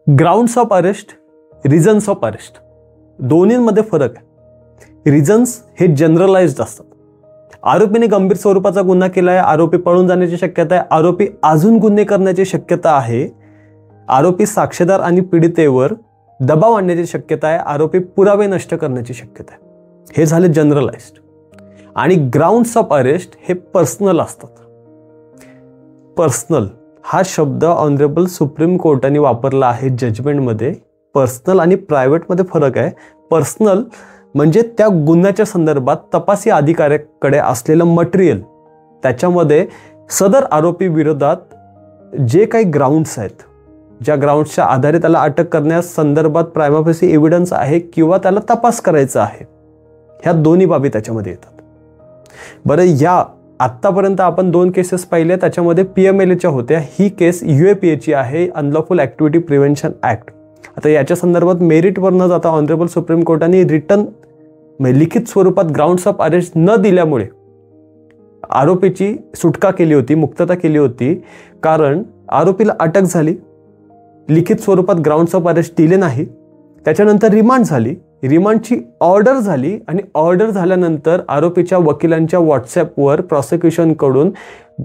Grounds of arrest, reasons of arrest, दोन्हींमध्ये फरक आहे. रिझन्स हे जनरलाइज्ड असतात. आरोपीने गंभीर स्वरूपाचा गुन्हा केला आहे, आरोपी पळून जाण्याची शक्यता आहे, आरोपी अजून गुन्हे करण्याची शक्यता आहे, आरोपी साक्षीदार आणि पीडितेवर दबाव आणण्याची शक्यता आहे, आरोपी पुरावे नष्ट करण्याची शक्यता आहे. हे झाले जनरलाइज्ड. आणि ग्राउंड्स ऑफ अरेस्ट हे पर्सनल असतात. पर्सनल हा शब्द ऑनरेबल सुप्रीम कोर्टाने वापरला आहे जजमेंटमध्ये. पर्सनल आणि प्रायव्हेटमध्ये फरक आहे. पर्सनल म्हणजे त्या गुन्ह्याच्या संदर्भात तपासी अधिकाऱ्याकडे असलेलं मटेरियल, त्याच्यामध्ये सदर आरोपी विरोधात जे काही ग्राउंड्स आहेत, ज्या ग्राउंड्सच्या आधारे त्याला अटक करण्यास संदर्भात प्रायमा फेसी एव्हिडन्स आहे किंवा त्याला तपास करायचा आहे, ह्या दोन्ही बाबी त्याच्यामध्ये येतात. बरं, या आत्तापर्यंत आपण 2 केसेस पाहिल्या, त्याच्यामध्ये PMLAच्या होत्या. ही केस UAPAची आहे, अनलॉफुल ॲक्टिव्हिटी प्रिव्हेन्शन ॲक्ट. आता याच्या संदर्भात मेरिटवर न जाता ऑनरेबल सुप्रीम कोर्टाने लिखित स्वरूपात ग्राउंड्स ऑफ अरेस्ट न दिल्यामुळे आरोपीची सुटका केली होती, मुक्तता केली होती. कारण आरोपीला अटक झाली, लिखित स्वरूपात ग्राउंड्स ऑफ अरेस्ट दिले नाही, त्याच्यानंतर रिमांड झाली, रिमांडची ऑर्डर झाली आणि ऑर्डर झाल्यानंतर आरोपीच्या वकिलांच्या व्हॉट्सॲपवर प्रॉसिक्युशनकडून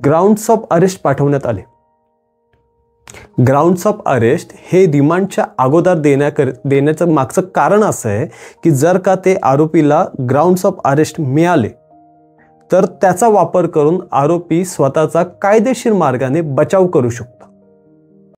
ग्राउंड्स ऑफ अरेस्ट पाठवण्यात आले. ग्राउंड्स ऑफ अरेस्ट हे रिमांडच्या अगोदर देण्याचं मागचं कारण असं आहे की जर का ते आरोपीला ग्राउंड्स ऑफ अरेस्ट मिळाले तर त्याचा वापर करून आरोपी स्वतःचा कायदेशीर मार्गाने बचाव करू शकतो.